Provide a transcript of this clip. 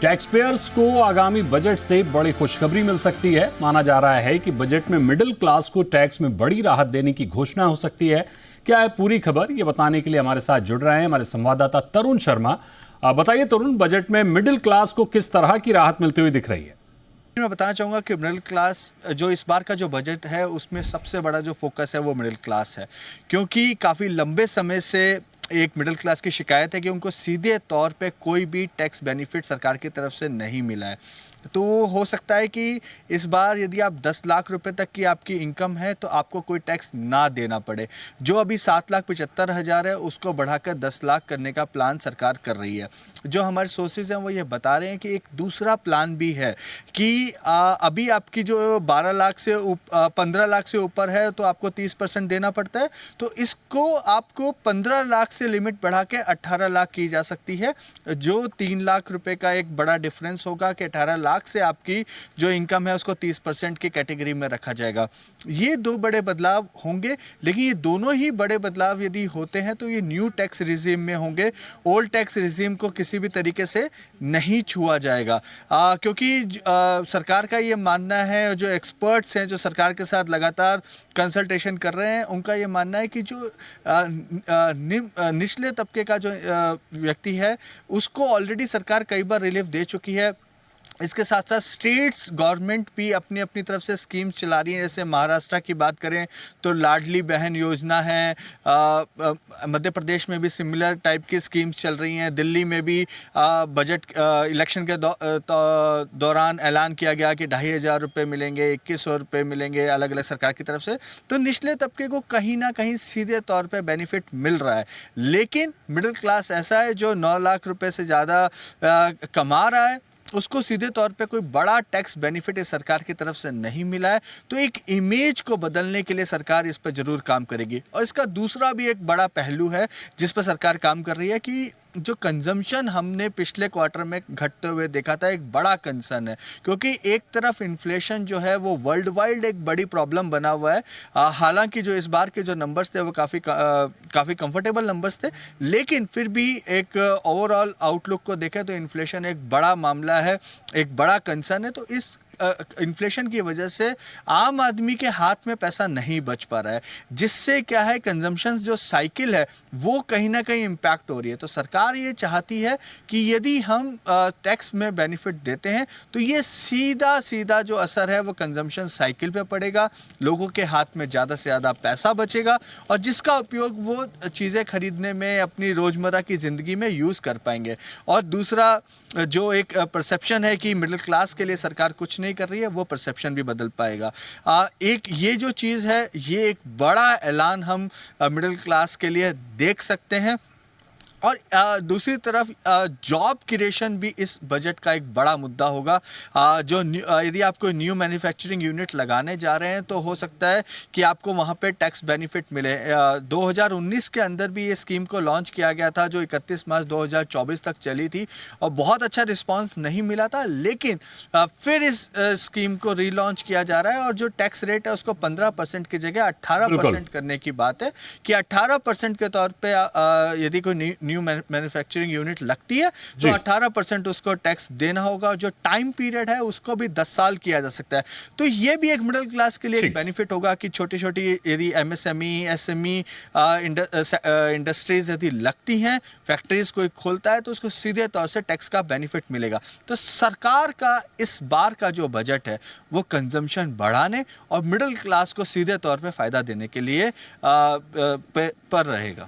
Tax payers को आगामी budget से बड़ी खुशखबरी मिल सकती है। माना जा रहा है कि बजट में मिडिल क्लास को टैक्स में बड़ी राहत देने की घोषणा हो सकती है। क्या है पूरी खबर, ये बताने के लिए हमारे साथ जुड़ रहे हैं हमारे संवाददाता तरुण शर्मा। बताइए तरुण, बजट में मिडिल क्लास को किस तरह की राहत मिलती हुई दिख रही है? मैं बताना चाहूँगा कि मिडिल क्लास जो इस बार का जो बजट है उसमें सबसे बड़ा जो फोकस है वो मिडिल क्लास है, क्योंकि काफ़ी लंबे समय से एक मिडिल क्लास की शिकायत है कि उनको सीधे तौर पे कोई भी टैक्स बेनिफिट सरकार की तरफ से नहीं मिला है। तो हो सकता है कि इस बार यदि आप 10 लाख रुपए तक की आपकी इनकम है तो आपको कोई टैक्स ना देना पड़े। जो अभी 7,75,000 है उसको बढ़ाकर 10 लाख करने का प्लान सरकार कर रही है। जो हमारे सोर्सेज हैं वो ये बता रहे हैं कि एक दूसरा प्लान भी है कि अभी आपकी जो 12 लाख से 15 लाख से ऊपर है तो आपको 30% देना पड़ता है, तो इसको आपको 15 लाख से लिमिट बढ़ा के 18 लाख की जा सकती है। जो 3 लाख रुपए का एक बड़ा डिफरेंस होगा कि 18 लाख से आपकी जो इनकम है उसको 30% की कैटेगरी में रखा जाएगा। ये दो बड़े बदलाव होंगे, लेकिन ये दोनों ही बड़े बदलाव यदि होते हैं तो ये न्यू टैक्स रिजीम में होंगे। ओल्ड टैक्स रिजीम को किसी भी तरीके से नहीं छुआ जाएगा, क्योंकि सरकार का ये मानना है, जो एक्सपर्ट्स हैं जो सरकार के साथ लगातार कंसल्टेशन कर रहे हैं, उनका ये मानना है कि जो निचले तबके का जो व्यक्ति है उसको ऑलरेडी सरकार कई बार रिलीफ दे चुकी है। इसके साथ साथ स्टेट्स गवर्नमेंट भी अपनी अपनी तरफ से स्कीम्स चला रही हैं। जैसे महाराष्ट्र की बात करें तो लाडली बहन योजना है, मध्य प्रदेश में भी सिमिलर टाइप की स्कीम्स चल रही हैं। दिल्ली में भी बजट इलेक्शन के दौरान ऐलान किया गया कि 2,500 रुपये मिलेंगे, 2,100 रुपये मिलेंगे अलग अलग सरकार की तरफ से। तो निचले तबके को कहीं ना कहीं सीधे तौर पर बेनिफिट मिल रहा है, लेकिन मिडिल क्लास ऐसा है जो 9 लाख रुपये से ज़्यादा कमा रहा है, उसको सीधे तौर पे कोई बड़ा टैक्स बेनिफिट इस सरकार की तरफ से नहीं मिला है। तो एक इमेज को बदलने के लिए सरकार इस पर जरूर काम करेगी। और इसका दूसरा भी एक बड़ा पहलू है जिस पर सरकार काम कर रही है कि जो कंजम्पशन हमने पिछले क्वार्टर में घटते हुए देखा था, एक बड़ा कंसर्न है, क्योंकि एक तरफ इन्फ्लेशन जो है वो वर्ल्ड वाइड एक बड़ी प्रॉब्लम बना हुआ है। हालांकि जो इस बार के जो नंबर्स थे वो काफ़ी कंफर्टेबल नंबर्स थे, लेकिन फिर भी एक ओवरऑल आउटलुक को देखें तो इन्फ्लेशन एक बड़ा मामला है, एक बड़ा कंसर्न है। तो इस इन्फ्लेशन की वजह से आम आदमी के हाथ में पैसा नहीं बच पा रहा है, जिससे क्या है कंजम्पशन जो साइकिल है वो कहीं ना कहीं इम्पैक्ट हो रही है। तो सरकार ये चाहती है कि यदि हम टैक्स में बेनिफिट देते हैं तो ये सीधा सीधा जो असर है वो कंजम्पशन साइकिल पे पड़ेगा, लोगों के हाथ में ज़्यादा से ज़्यादा पैसा बचेगा और जिसका उपयोग वो चीज़ें खरीदने में अपनी रोज़मर्रा की ज़िंदगी में यूज़ कर पाएंगे। और दूसरा जो एक परसेप्शन है कि मिडिल क्लास के लिए सरकार कुछ नहीं कर रही है, वो परसेप्शन भी बदल पाएगा। एक ये जो चीज़ है ये एक बड़ा ऐलान हम मिडिल क्लास के लिए देख सकते हैं। और दूसरी तरफ जॉब क्रिएशन भी इस बजट का एक बड़ा मुद्दा होगा। जो यदि आप कोई न्यू मैन्युफैक्चरिंग यूनिट लगाने जा रहे हैं तो हो सकता है कि आपको वहाँ पे टैक्स बेनिफिट मिले। 2019 के अंदर भी ये स्कीम को लॉन्च किया गया था जो 31 मार्च 2024 तक चली थी और बहुत अच्छा रिस्पांस नहीं मिला था, लेकिन फिर इस स्कीम को रीलॉन्च किया जा रहा है और जो टैक्स रेट है उसको 15% की जगह 18% करने की बात है कि 18% के तौर पर यदि कोई न्यू मैन्युफैक्चरिंग यूनिट लगती है तो 18% उसको टैक्स देना होगा। जो टाइम पीरियड है उसको भी 10 साल किया जा सकता है। तो ये भी एक मिडिल क्लास के लिए एक बेनिफिट होगा कि छोटी छोटी यदि एमएसएमई एसएमई इंडस्ट्रीज यदि लगती हैं, फैक्ट्रीज कोई खोलता है तो उसको सीधे तौर से टैक्स का बेनिफिट मिलेगा। तो सरकार का इस बार का जो बजट है वो कंजम्पशन बढ़ाने और मिडिल क्लास को सीधे तौर पे फायदा देने के लिए पर रहेगा।